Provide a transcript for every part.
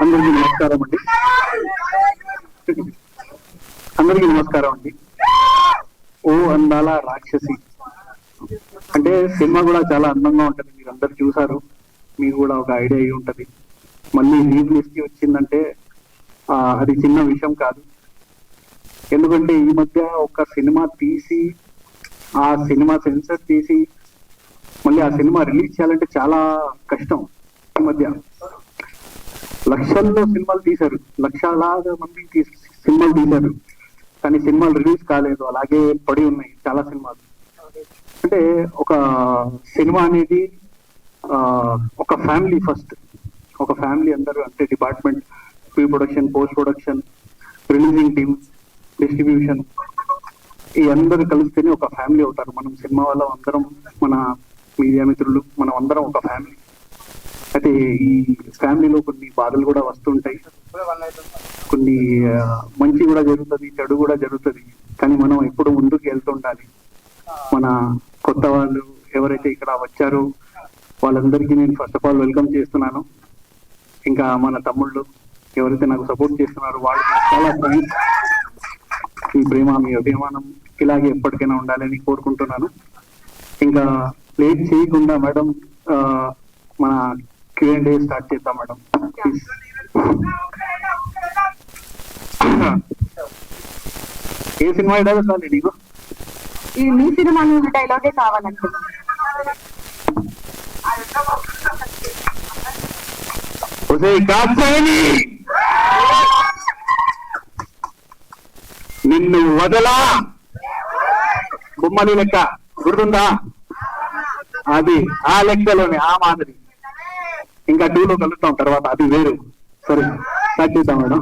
అందరికీ నమస్కారం అండి. అందరికీ నమస్కారం అండి. ఓ అందాల రాక్షసి అంటే సినిమా కూడా చాలా అందంగా ఉంటది. మీరు అందరు చూసారు, మీకు కూడా ఒక ఐడియా అయి ఉంటది. మళ్ళీ రీప్లేస్ కి వచ్చిందంటే అది చిన్న విషయం కాదు. ఎందుకంటే ఈ మధ్య ఒక సినిమా తీసి ఆ సినిమా సెన్సర్ తీసి మళ్ళీ ఆ సినిమా రిలీజ్ చేయాలంటే చాలా కష్టం. ఈ మధ్య లక్షల్లో సినిమాలు తీశారు, లక్షలాది మంది సినిమాలు తీశారు, కానీ సినిమాలు రిలీజ్ కాలేదు, అలాగే పడి ఉన్నాయి చాలా సినిమాలు. అంటే ఒక సినిమా అనేది ఒక ఫ్యామిలీ ఫస్ట్, ఒక ఫ్యామిలీ అందరూ అంటే department, pre production, post production, releasing team, distribution, ఈ అందరూ కలిస్తేనే ఒక ఫ్యామిలీ అవుతారు. మనం సినిమా వాళ్ళం అందరం, మన మీడియా మిత్రులు, మనం అందరం ఒక ఫ్యామిలీ. అయితే ఈ ఫ్యామిలీలో కొన్ని బాధలు కూడా వస్తుంటాయి, కొన్ని మంచి కూడా జరుగుతుంది, చెడు కూడా జరుగుతుంది. కానీ మనం ఎప్పుడు ముందుకు వెళ్తుండాలి. మన కొత్త వాళ్ళు ఎవరైతే ఇక్కడ వచ్చారో వాళ్ళందరికీ నేను ఫస్ట్ ఆఫ్ ఆల్ వెల్కమ్ చేస్తున్నాను. ఇంకా మన తమ్ముళ్ళు ఎవరైతే నాకు సపోర్ట్ చేస్తున్నారో వాళ్ళకి చాలా థ్యాంక్స్. మీ ప్రేమ, మీ అభిమానం ఇలాగే ఎప్పటికైనా ఉండాలని కోరుకుంటున్నాను. ఇంకా లేట్ చేయకుండా మేడం మన Q&A స్టార్ట్ చేద్దాం మేడం. ఏ సినిమా డైలాగ్ కావాలి నీకు? మీ సినిమా డైలాగే కావాలంటున్నా. నిన్ను వదలా బొమ్మలి లెక్క గుర్తుందా? అది ఆ లెక్కలోనే ఆ మాదిరి. ఇంకా 2లో కలుస్తాం తర్వాత, అది వేరు. సరే స్టార్ట్ చేద్దాం madam.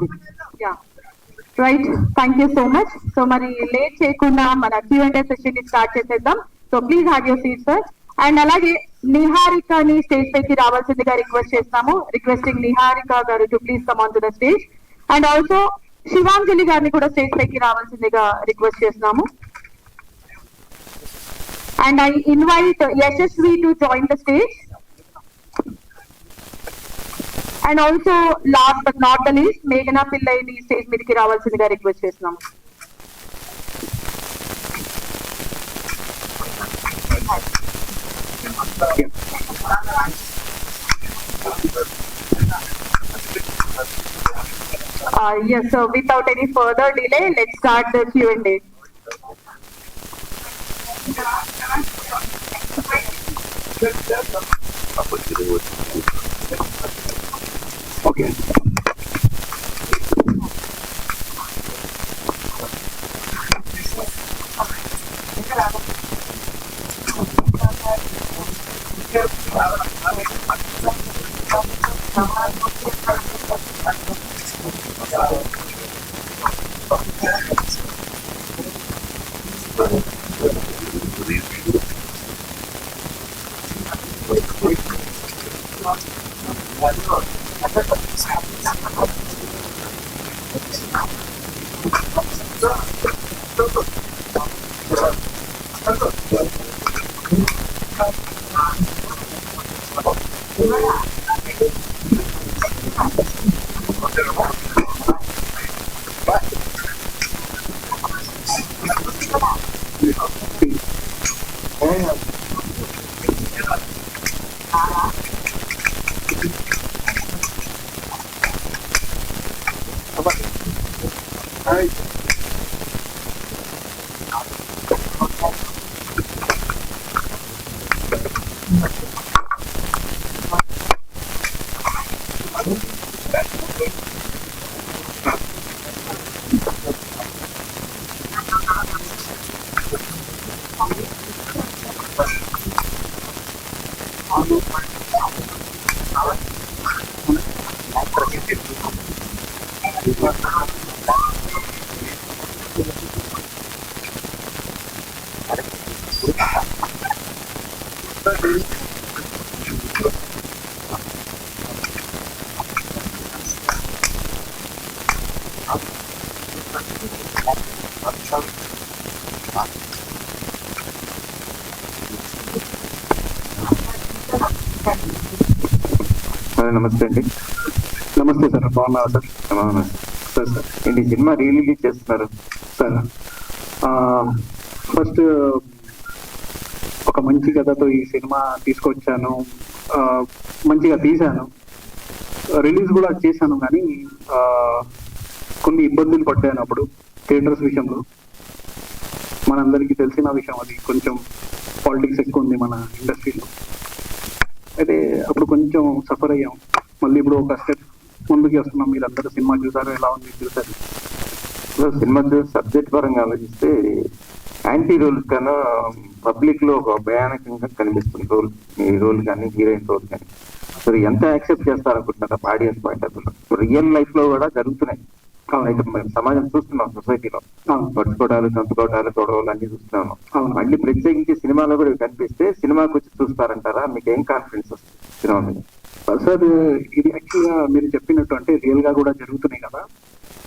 Right, thank you so much. So మరి లేట్ చేయకుండా మన Q&A సెషన్ ని స్టార్ట్ చేసేద్దాం. So please have your seat sir. And అలాగే నిహారికని స్టేజ్ పైకి రావాల్సిందిగా రిక్వెస్ట్ చేస్తాము. రిక్వెస్టింగ్ నిహారిక గారు to please come on to the stage. And also Shivanjali గారిని కూడా స్టేజ్ పైకి రావాల్సిందిగా రిక్వెస్ట్ చేస్తున్నాము. And I invite Yashasvi to join the stage. And also last but not the least మేఘనా పిల్లైని స్టేజ్ మీదకి రావాల్సిందిగా రిక్వెస్ట్ చేస్తున్నాము. Yes, so without any further delay, let's start the Q&A. Okay. నమస్తే అండి. నమస్తే సార్, బాగున్నారా సార్? అవునా సార్ సార్ ఏంటి సినిమా రిలీజ్ చేస్తున్నారు? సార్ ఫస్ట్ ఒక మంచి కథతో ఈ సినిమా తీసుకొచ్చాను, మంచిగా తీశాను, రిలీజ్ కూడా చేశాను. కానీ కొన్ని ఇబ్బందులు పడ్డాను అప్పుడు థియేటర్స్ విషయంలో. మనందరికీ తెలిసిన విషయం, అది కొంచెం పాలిటిక్స్ ఎక్కువ ఉంది మన ఇండస్ట్రీలో. అయితే అప్పుడు కొంచెం సఫర్ అయ్యాం. మళ్ళీ ఇప్పుడు ఒక స్టెప్ ముందుకు వస్తున్నాం. మీరందరూ సినిమా చూసారు, ఎలా ఉంది చూసారు? సినిమా సబ్జెక్ట్ పరంగా ఆలోచిస్తే యాంటీ రోల్ కన్నా పబ్లిక్ లో ఒక భయానకంగా కనిపిస్తుంది రోల్. ఈ రోల్ కానీ హీరోయిన్ రోల్ కానీ మరి ఎంత యాక్సెప్ట్ చేస్తారనుకుంటున్నారు audience point of view? Real life లో కూడా జరుగుతున్నాయి. అయితే మనం సమాజం చూస్తున్నాం, సొసైటీలో పడుచుకోవడాలు, చంపుకోవడాలు, గొడవలు అన్ని చూస్తున్నాము. మళ్ళీ ప్రత్యేకించి సినిమాలో కూడా కనిపిస్తే సినిమాకి వచ్చి చూస్తారంటారా? మీకు ఏం కాన్ఫిడెన్స్ వస్తుంది సినిమా మీద? సార్ ఇది యాక్చువల్గా మీరు చెప్పినట్టు అంటే రియల్ గా కూడా జరుగుతున్నాయి కదా.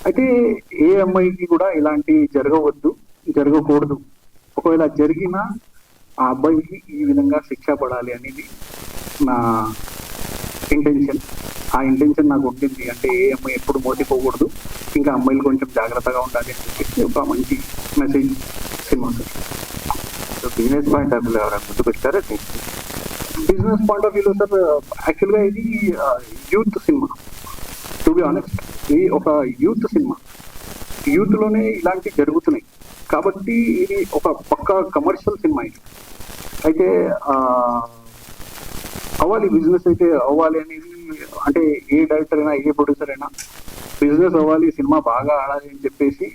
అయితే ఏ అమ్మాయికి కూడా ఇలాంటి జరగవద్దు, జరగకూడదు. ఒకవేళ జరిగినా ఆ అబ్బాయికి ఈ విధంగా శిక్ష పడాలి అనేది నా ఇంటెన్షన్. ఆ ఇంటెన్షన్ నాకు ఉంటుంది. అంటే ఏ అమ్మాయి ఎప్పుడు మోసపోకూడదు, ఇంకా అమ్మాయిలు కొంచెం జాగ్రత్తగా ఉండాలి అని చెప్పేసి ఒక మంచి message cinema sir. Business point of view ఎవరైనా ముందుకు వచ్చారా? బిజినెస్ పాయింట్ ఆఫ్ వ్యూలో సార్ యాక్చువల్గా ఇది youth cinema. To be honest, ఇది ఒక యూత్ సినిమా. యూత్ లోనే ఇలాంటివి జరుగుతున్నాయి కాబట్టి ఇది ఒక పక్క కమర్షియల్ సినిమా ఇది. అయితే అవ్వాలి, బిజినెస్ అయితే అవ్వాలి అనేది, అంటే ఏ డైరెక్టర్ అయినా ఏ ప్రొడ్యూసర్ అయినా బిజినెస్ అవ్వాలి, సినిమా బాగా ఆడాలి అని చెప్పేసి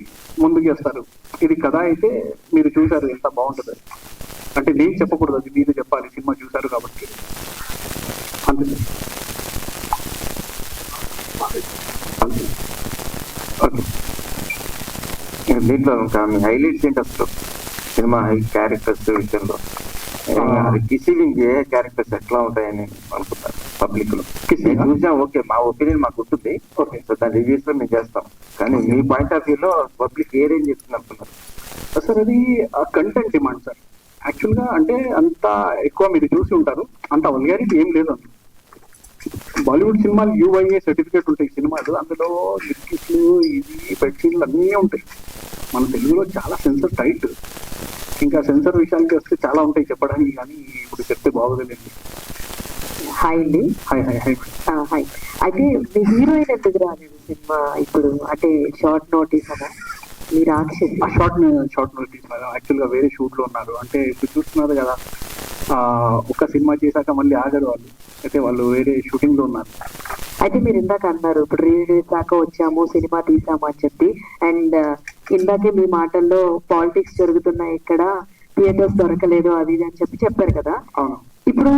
ముందుకు వేస్తారు. ఇది కథ అయితే మీరు చూసారు ఎంత బాగుంటుంది. అంటే నేను చెప్పకూడదు, అది మీరు చెప్పాలి, సినిమా చూసారు కాబట్టి. అంతే ఓకే, దీంట్లో ఇంకా మీ హైలైట్స్ ఏంటి అసలు సినిమా క్యారెక్టర్స్ విషయంలో? రిసీవింగ్ ఏ క్యారెక్టర్స్ ఎట్లా ఉంటాయని అనుకుంటారు పబ్లిక్ లో? నేను చూసా, ఓకే, మా ఒపీనియన్ మాకు ఉంటుంది, ఓకే, సో దాని రివ్యూస్ లో మేము చేస్తాం. కానీ మీ పాయింట్ ఆఫ్ వ్యూ లో పబ్లిక్ ఏ రేంజ్ చెప్తుంది అనుకున్నారు? సార్ అది కంటెంట్ డిమాండ్ సార్. యాక్చువల్గా అంటే అంత ఎక్కువ మీరు చూసి ఉంటారు, అంత వల్గారిటీ ఏం లేదు. అందులో బాలీవుడ్ సినిమాలు యూఐఏ సర్టిఫికేట్ ఉంటాయి సినిమాలు, అందులో లిప్కిస్లు, ఇది బెడ్షీట్లు అన్నీ ఉంటాయి. మన తెలుగులో చాలా సెన్సర్ టైట్. ఇంకా సెన్సర్ విషయానికి వస్తే చాలా ఉంటాయి చెప్పడానికి, కానీ ఇప్పుడు చెప్తే బాగోదండి. హాయ్ అండి. Hi hi hi hi. అయితే మీ హీరోయిన్ ఎందుకు రాలేదు సినిమా ఇప్పుడు? అంటే షార్ట్ నోటీస్ అనా? మీ రాక్షసి షార్ట్ నోటీస్ మేడం. యాక్చువల్గా వేరే షూట్ లో ఉన్నారు. అంటే ఇప్పుడు చూస్తున్నారు కదా, ఒక సినిమా చేశాక మళ్ళీ ఆగరు వాళ్ళు. అయితే వాళ్ళు వేరే షూటింగ్ లో ఉన్నారు. అయితే మీరు ఇందాక అన్నారు ఇప్పుడు రిలీజ్ దాకా వచ్చాము, సినిమా తీసాము అని చెప్పి, అండ్ ఇందాకే మీ మాటల్లో పాలిటిక్స్ జరుగుతున్నాయి, ఇక్కడ థియేటర్స్ దొరకలేదు అది ఇది అని చెప్పారు కదా. అవును. ఇప్పుడు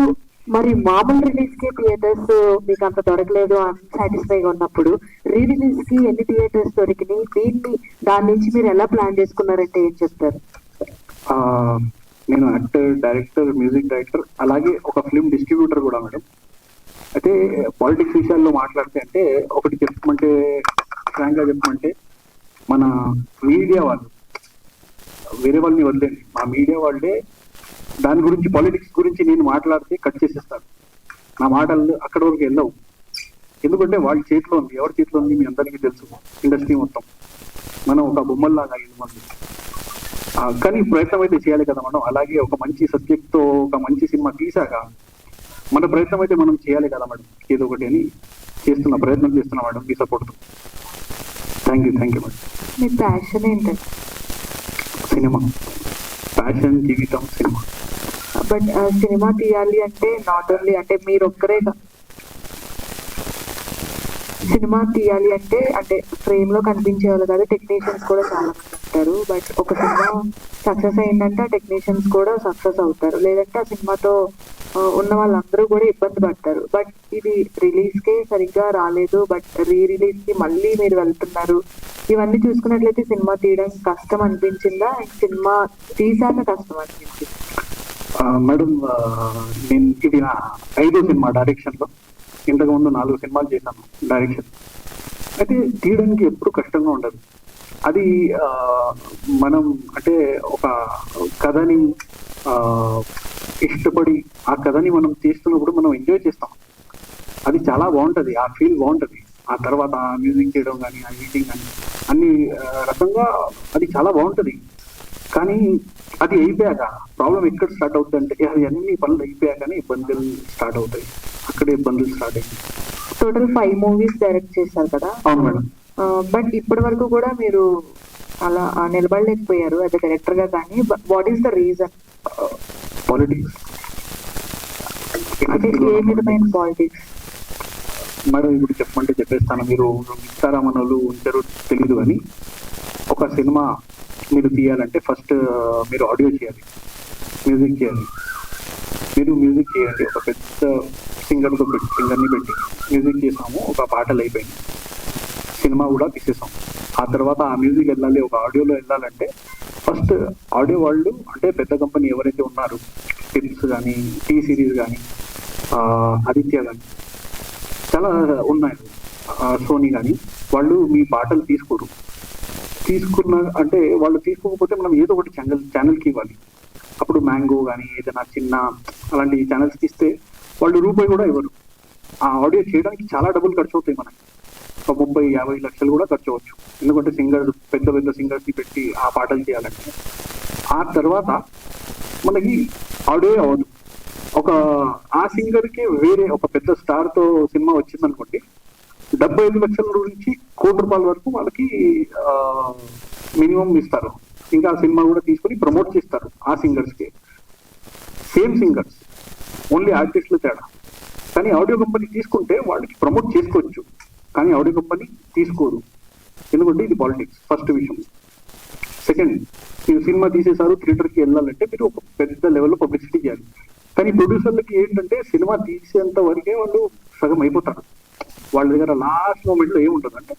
మరి మామూలు రిలీజ్ కి థియేటర్స్ మీకు అంత దొరకలేదు, అన్సాటిస్ఫైగా ఉన్నప్పుడు రీ రిలీజ్ కి ఎన్ని థియేటర్స్ దొరికినాయి? దీన్ని దాని నుంచి మీరు ఎలా ప్లాన్ చేసుకున్నారంటే ఏం చెప్తారు? నేను యాక్టర్, డైరెక్టర్, మ్యూజిక్ డైరెక్టర్, అలాగే ఒక ఫిల్మ్ డిస్ట్రిబ్యూటర్ కూడా మేడం. అయితే పాలిటిక్స్ విషయాల్లో మాట్లాడితే అంటే ఒకటి చెప్పమంటే, ఫ్రాంక్ గా చెప్పమంటే, మన మీడియా వాళ్ళు, వేరే వాళ్ళని వదిలేండి, మా మీడియా వాళ్ళే దాని గురించి, పాలిటిక్స్ గురించి నేను మాట్లాడితే కట్ చేసేస్తారు. నా మాటలు అక్కడ వరకు వెళ్ళవు. ఎందుకంటే వాళ్ళ చేతిలో ఉంది. ఎవరి చేతిలో ఉంది మీ అందరికీ తెలుసు. ఇండస్ట్రీ మొత్తం మనం ఒక బొమ్మల్లాగా అయింది మంది. కానీ ప్రయత్నం అయితే చేయాలి కదా మనం. అలాగే ఒక మంచి సబ్జెక్ట్ తో ఒక మంచి సినిమా తీసాక మన ప్రయత్నం అయితే మనం చేయాలి కదా మేడం, ఏదో ఒకటి అని ప్రయత్నం చేస్తున్నా madam, me support. Thank you madam. Me passion ఏంటంటే? సినిమా ప్యాషన్, జీవితం సినిమా. బట్ సినిమా తీయాలి అంటే నాట్ ఓన్లీ అంటే మీరు ఒక్కరే సినిమా తీయాలి అంటే ఫ్రేమ్ లో కనిపించే వాళ్ళు కాదు, టెక్నీషియన్స్ కూడా చాలా మంది ఉంటారు. బట్ ఒక సినిమా సక్సెస్ అయిందంటే ఆ టెక్నీషియన్స్ కూడా సక్సెస్ అవుతారు, లేదంటే ఆ సినిమాతో ఉన్న వాళ్ళందరూ కూడా ఇబ్బంది పడతారు. బట్ ఇది రిలీజ్ కే సరిగ్గా రాలేదు, బట్ రీ రిలీజ్ కి మళ్ళీ మీరు వెళ్తున్నారు. ఇవన్నీ చూసుకున్నట్లయితే సినిమా తీయడం కష్టం అనిపించిందా? సినిమా తీసాక కష్టం అనిపించింది? మేడం, నేను ఇది నా 5వ సినిమా డైరెక్షన్ లో. ఇంతకు ముందు 4 సినిమాలు చేశాను డైరెక్షన్. అయితే తీయడానికి ఎప్పుడు కష్టంగా ఉండదు. అది మనం అంటే ఒక కథని ఇష్టపడి ఆ కథని మనం తీస్తున్నప్పుడు మనం ఎంజాయ్ చేస్తాం. అది చాలా బాగుంటది, ఆ ఫీల్ బాగుంటది. ఆ తర్వాత ఆ మ్యూజిక్ చేయడం కానీ, ఆ ఎడిటింగ్ కానీ అన్ని రకంగా అది చాలా బాగుంటది. కానీ అది అయిపోయాక ప్రాబ్లం ఎక్కడ స్టార్ట్ అవుతుంది అంటే, అది అన్ని పనులు అయిపోయాకనే ఇబ్బందులు స్టార్ట్ అవుతాయి. అక్కడే ఇబ్బందులు స్టార్ట్ అయ్యింది. టోటల్ 5 మూవీస్ డైరెక్ట్ చేశారు కదా. అవును మేడం. బట్ ఇప్పటి వరకు కూడా మీరు అలా నిలబడలేకపోయారు యాజ్ డైరెక్టర్ గా. కానీ what is the reason? Politics. అంటే ఏ విధమైన పాలిటిక్స్? మేడం ఇప్పుడు చెప్పమంటే చెప్పేస్తాను, మీరు ఇస్తారా మనోళ్ళు ఉంచారో తెలీదు. కానీ ఒక సినిమా మీరు తీయాలంటే ఫస్ట్ మీరు ఆడియో చేయాలి, మ్యూజిక్ చేయాలి. మీరు మ్యూజిక్ చేయండి, ఒక పెద్ద సింగర్ని పెట్టి మ్యూజిక్ చేసాము, ఒక పాటలు అయిపోయింది, సినిమా కూడా తీసేసాం. ఆ తర్వాత ఆ మ్యూజిక్ వెళ్ళాలి, ఒక ఆడియోలో వెళ్ళాలంటే ఫస్ట్ ఆడియో వాళ్ళు అంటే పెద్ద కంపెనీ ఎవరైతే ఉన్నారో, టిప్స్ కానీ, టీ సిరీస్ కానీ, ఆదిత్య కానీ, చాలా ఉన్నాయి, సోనీ కానీ, వాళ్ళు మీ పాటలు తీసుకున్న అంటే వాళ్ళు తీసుకోకపోతే మనం ఏదో ఒకటి ఛానల్కి ఇవ్వాలి. అప్పుడు మ్యాంగో కానీ ఏదైనా చిన్న అలాంటి ఛానల్స్కి ఇస్తే వాళ్ళు రూపాయి కూడా ఇవ్వరు. ఆ ఆడియో చేయడానికి చాలా డబ్బులు ఖర్చు అవుతాయి మనకి, ఒక 30-50 లక్షలు కూడా ఖర్చు అవ్వచ్చు. ఎందుకంటే పెద్ద సింగర్స్ని పెట్టి ఆ పాటలు చేయాలంటే ఆ తర్వాత మనకి ఆడియో అవ్వదు. ఆ సింగర్కి వేరే ఒక పెద్ద స్టార్తో సినిమా వచ్చిందనుకోండి, 75 లక్షల నుంచి ₹1,00,00,000 వరకు వాళ్ళకి మినిమం ఇస్తారు. ఇంకా ఆ సినిమా కూడా తీసుకొని ప్రమోట్ చేస్తారు ఆ సింగర్స్కి. సేమ్ సింగర్స్, ఓన్లీ ఆర్టిస్టులు తేడా. కానీ ఆడియో కంపెనీ తీసుకుంటే వాళ్ళకి ప్రమోట్ చేసుకోవచ్చు, కానీ ఆడియో కంపెనీ తీసుకోరు. ఎందుకంటే ఇది పాలిటిక్స్, ఫస్ట్ విషయం. సెకండ్, మీరు సినిమా తీసేసారు, థియేటర్కి వెళ్ళాలంటే మీరు ఒక పెద్ద లెవెల్లో పబ్లిసిటీ చేయాలి. కానీ ప్రొడ్యూసర్లకి ఏంటంటే సినిమా తీసేంత వరకే వాళ్ళు సగం అయిపోతారు. వాళ్ళ దగ్గర లాస్ట్ మూమెంట్లో ఏముంటుంది అంటే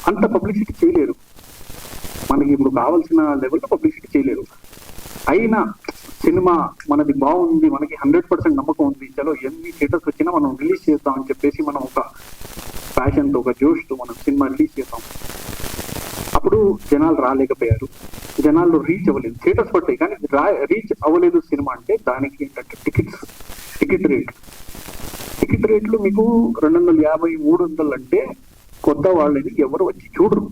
అంత పబ్లిసిటీ చేయలేరు, మనకి ఇప్పుడు కావాల్సిన లెవెల్లో పబ్లిసిటీ చేయలేరు. అయినా సినిమా మనది బాగుంది, మనకి 100% నమ్మకం ఉంది, చలో ఎన్ని థియేటర్స్ వచ్చినా మనం రిలీజ్ చేద్దాం అని చెప్పేసి మనం ఒక ప్యాషన్తో, ఒక జోష్తో మనం సినిమా రిలీజ్ చేద్దాం. అప్పుడు జనాలు రాలేకపోయారు, జనాలు రీచ్ అవ్వలేదు, థియేటర్స్ పట్టాయి కానీ రీచ్ అవ్వలేదు సినిమా అంటే దానికి ఏంటంటే టికెట్ రేట్లు మీకు 250-300 అంటే కొత్త వాళ్ళని ఎవరు వచ్చి చూడరు,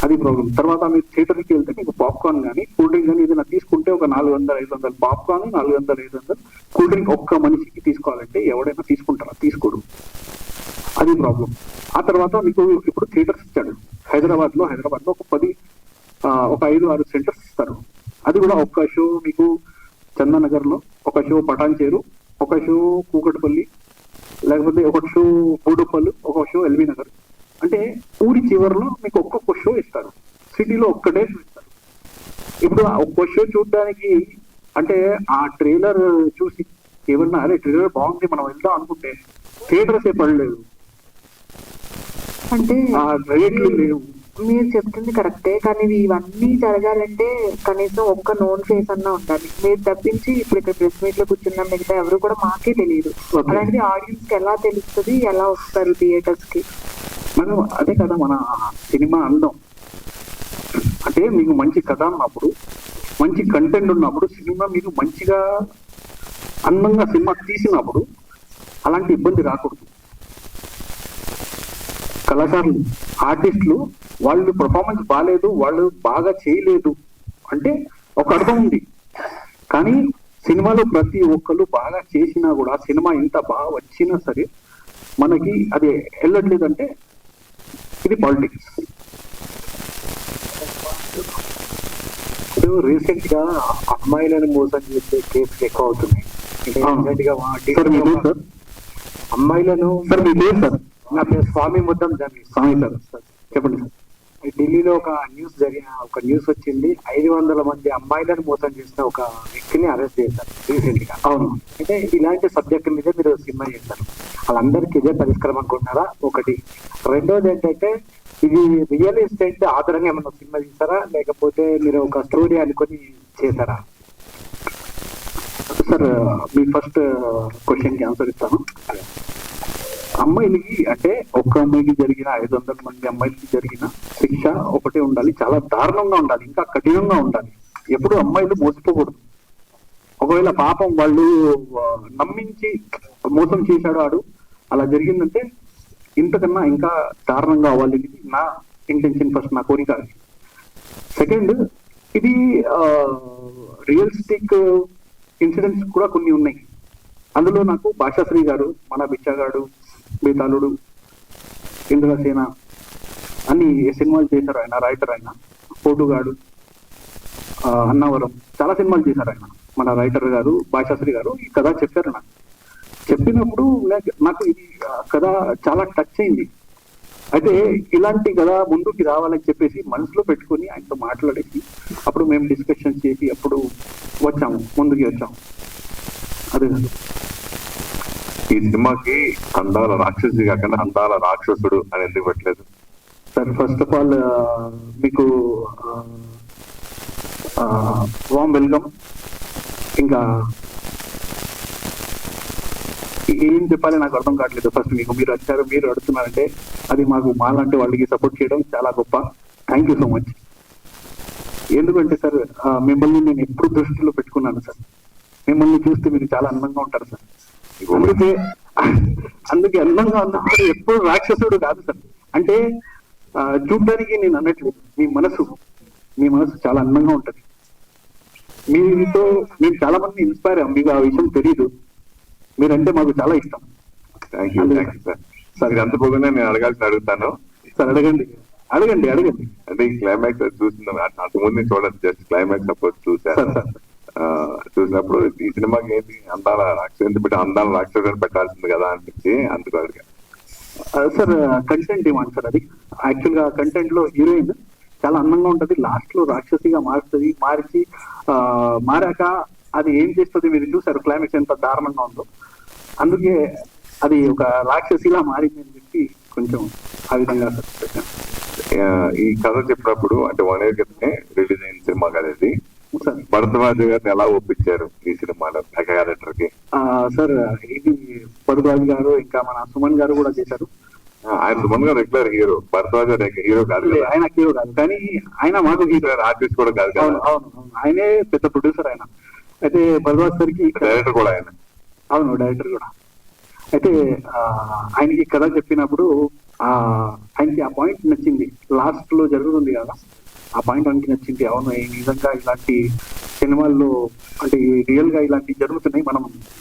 అది ప్రాబ్లం. తర్వాత మీరు థియేటర్కి వెళ్తే మీకు పాప్కార్న్ కానీ, కూల్ డ్రింక్ కానీ ఏదైనా తీసుకుంటే ఒక 400-500 పాప్కార్న్, 400-500 కూల్ డ్రింక్ ఒక్క మనిషికి తీసుకోవాలంటే ఎవడైనా తీసుకోరు, అది ప్రాబ్లం. ఆ తర్వాత మీకు ఇప్పుడు థియేటర్స్ ఇచ్చాడు హైదరాబాద్లో ఒక 5-6 సెంటర్స్ ఇస్తారు. అది కూడా ఒక్క షో మీకు చందానగర్లో, ఒక షో పటాన్చేరు, ఒక షో కూకట్పల్లి, లేకపోతే ఒక షో బోడుపల్లి, ఒక షో ఎల్బీ నగర్. అంటే ఊరి చివరిలో మీకు ఒక్కొక్క షో ఇస్తారు, సిటీలో ఒక్కటే షో ఇస్తారు. ఇప్పుడు ఒక్క షో చూడడానికి అంటే ఆ ట్రైలర్ చూసి ఏమన్నా అరే ట్రైలర్ బాగుంది మనం వెళ్దాం అనుకుంటే థియేటర్స్ పడలేదు, అంటే ఆ రేట్లు లేవు. మీరు చెప్తుంది కరెక్టే, కానీ ఇవన్నీ జరగాలంటే కనీసం ఒక్క నోన్ ఫేస్ అన్నా ఉండాలి. మీరు తప్పించి ఇప్పుడు ఇక్కడ ప్రెస్ మీట్ లో కూర్చున్న మిగతా ఎవరు కూడా మాకే తెలియదు. అలాంటిది ఆడియన్స్ కి ఎలా తెలుస్తుంది, ఎలా వస్తారు థియేటర్స్ కి? మనం అదే కదా మన సినిమా అందం అంటే, మీకు మంచి కథ ఉన్నప్పుడు, మంచి కంటెంట్ ఉన్నప్పుడు, సినిమా మీకు మంచిగా అందంగా సినిమా తీసినప్పుడు అలాంటి ఇబ్బంది రాకూడదు. కళాకారులు, ఆర్టిస్టులు వాళ్ళు పర్ఫార్మెన్స్ బాగాలేదు, వాళ్ళు బాగా చేయలేదు అంటే ఒక అర్థం ఉంది. కానీ సినిమాలో ప్రతి ఒక్కరు బాగా చేసినా కూడా, సినిమా ఎంత బాగా వచ్చినా సరే మనకి అది వెళ్ళట్లేదంటే ఇది పాలిటిక్స్. రీసెంట్ గా అమ్మాయిలను మోసం చేసే కేసులు ఎక్కువ అవుతున్నాయి. అమ్మాయిలను నా పేరు స్వామి ముద్దం స్వామి సార్ చెప్పండి సార్. ఢిల్లీలో ఒక న్యూస్ వచ్చింది. 500 మంది అమ్మాయిలను మోసం చేసిన ఒక వ్యక్తిని అరెస్ట్ చేశారు రీసెంట్ గా. అవును, అంటే ఇలాంటి సబ్జెక్ట్ మీదే మీరు సినిమా చేస్తారు, వాళ్ళందరికీ ఇదే పరిష్కారం అనుకుంటున్నారా? ఒకటి. రెండోది ఏంటంటే, ఇది రియల్ ఎస్టేట్ ఆధారంగా ఏమన్నా సినిమా తీస్తారా, లేకపోతే మీరు ఒక స్టోరీ అనుకుని చేశారా? సార్ మీ ఫస్ట్ క్వశ్చన్ కి ఆన్సర్ ఇస్తాను. అమ్మాయిలకి అంటే ఒక్క అమ్మాయికి జరిగిన 500 మంది అమ్మాయిలకి జరిగిన శిక్ష ఒకటే ఉండాలి, చాలా దారుణంగా ఉండాలి, ఇంకా కఠినంగా ఉండాలి. ఎప్పుడు అమ్మాయిలు మోసపోకూడదు. ఒకవేళ పాపం వాళ్ళు నమ్మించి మోసం చేశాడు ఆడు, అలా జరిగిందంటే ఇంతకన్నా ఇంకా దారుణంగా అవ్వాలి ఇది నా ఇంటెన్షన్, ఫస్ట్ నా కోరిక. సెకండ్, ఇది రియలిస్టిక్ ఇన్సిడెంట్స్ కూడా కొన్ని ఉన్నాయి. అందులో నాకు భాషాశ్రీ గారు, మన బిచ్చగాడు, బేతాళుడు, ఇంద్రసేన అన్ని సినిమాలు చేశారు ఆయన, రైటర్ ఆయన. పోటుగాడు, అన్నవరం, చాలా సినిమాలు చేశారు ఆయన, మన రైటర్ గారు భాషాశ్రీ గారు. ఈ కథ చెప్పారు నాకు. చెప్పినప్పుడు నాకు ఇది కథ చాలా టచ్ అయింది. అయితే ఇలాంటి కథ ముందుకి రావాలని చెప్పేసి మనసులో పెట్టుకుని ఆయనతో మాట్లాడేసి అప్పుడు మేము డిస్కషన్ చేసి అప్పుడు ముందుకి వచ్చాము. అదే ఈ సినిమాకి అందాల రాక్షసి కాకుండా అందాల రాక్షసుడు అని ఎందుకు పెట్టలేదు సార్? ఫస్ట్ ఆఫ్ ఆల్ మీకు వామ్ వెల్కమ్. ఇంకా ఏం చెప్పాలి నాకు అర్థం కావట్లేదు. ఫస్ట్ మీరు వచ్చారు, మీరు అడుగుతున్నారంటే అది మాకు మాలాంటి వాళ్ళకి సపోర్ట్ చేయడం చాలా గొప్ప. Thank you so much. ఎందుకంటే సార్, మిమ్మల్ని నేను ఎప్పుడు దృష్టిలో పెట్టుకున్నాను సార్. మిమ్మల్ని చూస్తే మీరు చాలా అందంగా ఉంటారు సార్. అందుకే అందంగా ఉన్నప్పుడు ఎప్పుడు రాక్షసుడు కాదు సార్. అంటే చూడడానికి నేను అన్నట్లేదు, మీ మనసు చాలా అందంగా ఉంటది. మీతో మేము చాలా మంది ఇన్స్పైర్ అయ్యాం. మీకు ఆ విషయం తెలియదు. మీరంటే మాకు చాలా ఇష్టం. Thank you sir. సార్ ఇది అంత పోగానే నేను అడుగుతాను సార్. అడగండి. అంటే ఈ క్లైమాక్స్ చూస్తున్నాం, అంతకుముందు నేను చూడదు, జస్ట్ క్లైమాక్స్ అప్పుడు చూసాను. చూసినప్పుడు ఈ సినిమాకి ఏంటి అందాల రాక్షసు పెట్టి అందాల రాక్షసు పెట్టాల్సింది కదా అనిపించి అందుకు అడిగా. Sir content demand sir. అది యాక్చువల్ గా కంటెంట్ లో హీరోయిన్ చాలా అందంగా ఉంటది, లాస్ట్ లో రాక్షసిగా మారుతుంది. మారాక అది ఏం చేస్తుంది మీరు చూసారు, క్లైమాక్స్ ఎంత దారుణంగా ఉందో. అందుకే అది ఒక రాక్షసిలా మారింది అని చెప్పి కొంచెం ఆ విధంగా ఈ కథ చెప్పినప్పుడు అంటే 1 year క్రితమే రిలీజ్ అయిన సినిమా కదా ఇది. భరద్వాజ్ గారిని ఎలా ఒప్పించారు ఈ సినిమాలో క్యారెక్టర్ కి? సార్ ఇది భరద్వాజ్ గారు ఇంకా మన సుమన్ గారు కూడా చేశారు. ఆయన సుమన్ గారు రెగ్యులర్ హీరో, భరద్వాజ్ హీరో కాదు. ఆయన హీరో కాదు, కానీ ఆయన మాకు హీరో, ఆర్టిస్ట్ కూడా కాదు కదా. అవును, ఆయనే పెద్ద ప్రొడ్యూసర్ ఆయన. అయితే భరద్వాజ్ గారికి డైరెక్టర్ కూడా ఆయన. అవును, డైరెక్టర్ కూడా. అయితే ఆయనకి కథ చెప్పినప్పుడు ఆయనకి ఆ పాయింట్ నచ్చింది. లాస్ట్ లో జరుగుతుంది కదా, ఆ పాయింట్ ఆయనకి నచ్చింది. అవును, నిజంగా ఇలాంటి సినిమాల్లో అంటే రియల్ గా ఇలాంటివి జరుగుతున్నాయి,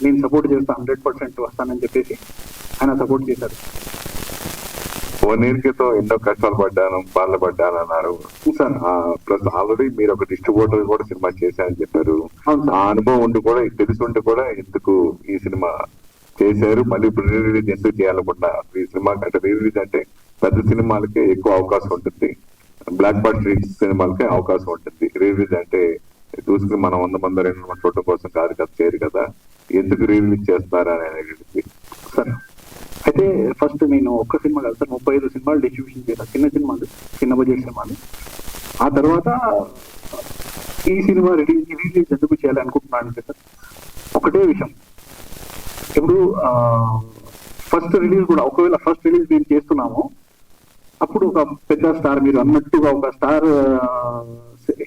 నేను సపోర్ట్ చేస్తాను, 100% వస్తానని చెప్పేసి ఆయన సపోర్ట్ చేశారు. 1 year క్రితం ఎన్నో కష్టాలు బాధపడ్డాను అన్నారు. ప్లస్ ఆల్రెడీ మీరు ఒక డిస్ట్రిబ్యూటర్ కూడా సినిమా చేశారని చెప్పారు. ఆ అనుభవం ఉండి కూడా తెలిసి ఉండి కూడా ఎందుకు ఈ సినిమా చేశారు? మళ్ళీ ఇప్పుడు రీ రిలీజ్ ఎందుకు చేయాలనుకుంటున్నా? ఈ సినిమా అంటే రీ రిలీజ్ అంటే పెద్ద సినిమాలకే ఎక్కువ అవకాశం ఉంటుంది, బ్లాక్ బస్టర్ సినిమాలకే అవకాశం ఉంటుంది. రీ రిలీజ్ అంటే చూసుకుని మనం 100 మంది 200 మంది చూడటం కోసం కాదు కదా, చేయరు కదా. ఎందుకు రీ రిలీజ్ చేస్తారా అనేది సార్. అయితే ఫస్ట్ నేను ఒక్క సినిమా కాదు సార్, 35 సినిమాలు డిస్ట్రిబ్యూషన్ చేశాను, చిన్న బడ్జెట్ సినిమాలు. ఆ తర్వాత ఈ సినిమా రిలీజ్ ఎందుకు చేయాలి అనుకుంటున్నాను అంటే సార్, ఒకటే విషయం. ఇప్పుడు ఫస్ట్ రిలీజ్ కూడా, ఒకవేళ ఫస్ట్ రిలీజ్ మేము చేస్తున్నాము, అప్పుడు ఒక పెద్ద స్టార్, మీరు అన్నట్టుగా ఒక స్టార్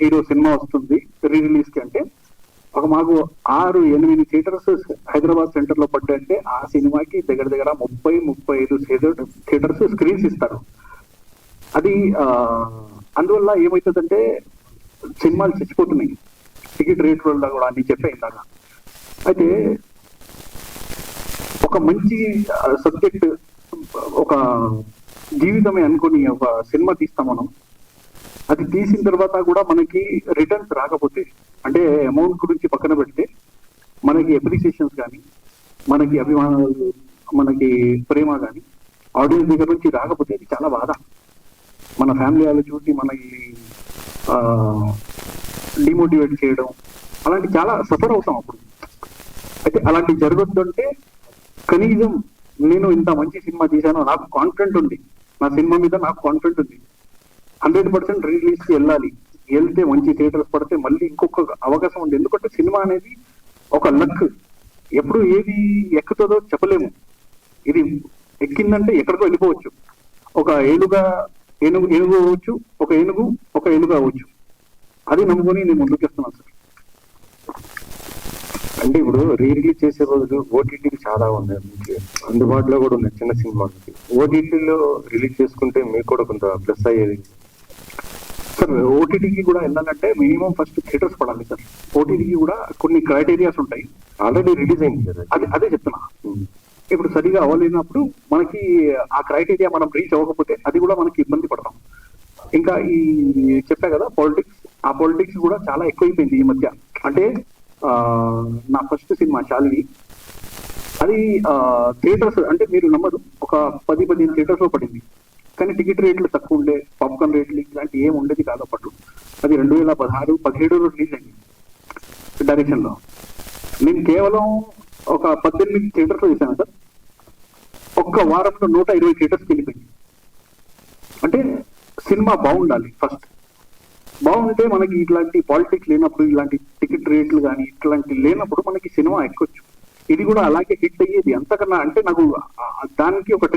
హీరో సినిమా వస్తుంది రీ రిలీజ్ కి అంటే, మాకు 6-8 థియేటర్స్ హైదరాబాద్ సెంటర్ లో పడ్డంటే ఆ సినిమాకి దగ్గర 30-35 థియేటర్స్ స్క్రీన్స్ ఇస్తారు. అది అందువల్ల ఏమవుతుందంటే సినిమాలు చచ్చిపోతున్నాయి, టికెట్ రేట్ వల్ల కూడా అన్ని చెప్పే ఇందాక. అయితే ఒక మంచి సబ్జెక్ట్, ఒక జీవితమే అనుకుని ఒక సినిమా తీస్తాం మనం. అది తీసిన తర్వాత కూడా మనకి రిటర్న్స్ రాకపోతే, అంటే అమౌంట్ గురించి పక్కన పెడితే, మనకి అప్రిసియేషన్స్ కానీ, మనకి అభిమానాలు, మనకి ప్రేమ కానీ ఆడియన్స్ దగ్గర నుంచి రాకపోతే ఇది చాలా బాధ. మన ఫ్యామిలీ వాళ్ళు చూసి మనకి డిమోటివేట్ చేయడం, అలాంటి చాలా సఫర్ అవుతాం అప్పుడు. అయితే అలాంటివి జరగద్దు అంటే కనీసం నేను ఇంత మంచి సినిమా తీశాను, నాకు కాన్ఫిడెంట్ ఉంది, నా సినిమా మీద నాకు కాన్ఫిడెంట్ ఉంది, 100% రిలీజ్ కి వెళ్ళాలి, వెళ్తే మంచి థియేటర్స్ పడితే మళ్ళీ ఇంకొక అవకాశం ఉంది. ఎందుకంటే సినిమా అనేది ఒక లక్, ఎప్పుడు ఏది ఎక్కుతుందో చెప్పలేము. ఇది ఎక్కిందంటే ఎక్కడికో వెళ్ళిపోవచ్చు, ఒక ఏనుగు అవ్వచ్చు, ఒక ఏనుగు అవ్వచ్చు. అది నమ్ముకొని నేను ముందుకు వస్తున్నాను సార్. అంటే ఇప్పుడు రీ రిలీజ్ చేసే బదులు ఓటీటీకి చాలా ఉన్నాయి, మీకు అందుబాటులో కూడా ఉన్నాయి చిన్న సినిమాలకి. ఓటీటీలో రిలీజ్ చేసుకుంటే మీకు కూడా కొంత ప్లస్ అయ్యేది. సార్ ఓటీటీకి కూడా వెళ్ళాలంటే మినిమం ఫస్ట్ థియేటర్స్ పడాలి సార్. ఓటీటీకి కూడా కొన్ని క్రైటీరియాస్ ఉంటాయి. ఆల్రెడీ రిలీజ్ అయింది కదా. అదే చెప్తున్నా. ఇప్పుడు సరిగా అవ్వలేనప్పుడు మనకి ఆ క్రైటీరియా మనం రీచ్ అవ్వకపోతే అది కూడా మనకి ఇబ్బంది పడతాం. ఇంకా ఈ చెప్పా కదా పాలిటిక్స్, ఆ పాలిటిక్స్ కూడా చాలా ఎక్కువైపోయింది ఈ మధ్య. అంటే నా ఫస్ట్ సినిమా శాలిని, అది థియేటర్స్ అంటే మీరు నమ్మరు, ఒక 10-15 థియేటర్స్ లో పడింది. కానీ టికెట్ రేట్లు తక్కువ ఉండే, పాప్కార్న్ రేట్లు ఇలాంటి ఏం ఉండేది కాదు అప్పట్లో. అది 2016-17 రిలీజ్ అయింది డైరెక్షన్ లో. నేను కేవలం ఒక 18 థియేటర్స్ లో చేశాను సార్. ఒక్క వారంలో 120 థియేటర్స్కి వెళ్ళిపోయింది. అంటే సినిమా బాగుండాలి ఫస్ట్. బాగుంటే మనకి ఇట్లాంటి పాలిటిక్స్ లేనప్పుడు, ఇలాంటి టికెట్ రేట్లు కానీ ఇట్లాంటి లేనప్పుడు మనకి సినిమా ఎక్కొచ్చు. ఇది కూడా అలాగే హిట్ అయ్యేది. అంతకన్నా అంటే నాకు దానికి ఒక 10